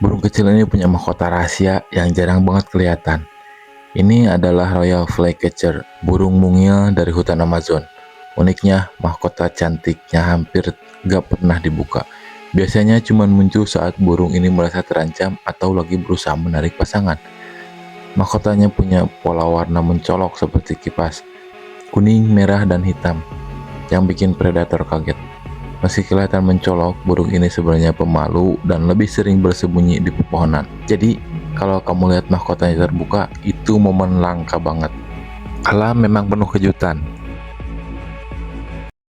Burung kecil ini punya mahkota rahasia yang jarang banget kelihatan. Ini adalah Royal Flycatcher, burung mungil dari hutan Amazon. Uniknya, mahkota cantiknya hampir gak pernah dibuka. Biasanya cuma muncul saat burung ini merasa terancam atau lagi berusaha menarik pasangan. Mahkotanya punya pola warna mencolok seperti kipas, kuning, merah, dan hitam, yang bikin predator kaget. Meski kelihatan mencolok, burung ini sebenarnya pemalu dan lebih sering bersembunyi di pepohonan. Jadi, kalau kamu lihat mahkotanya terbuka, itu momen langka banget. Alam memang penuh kejutan.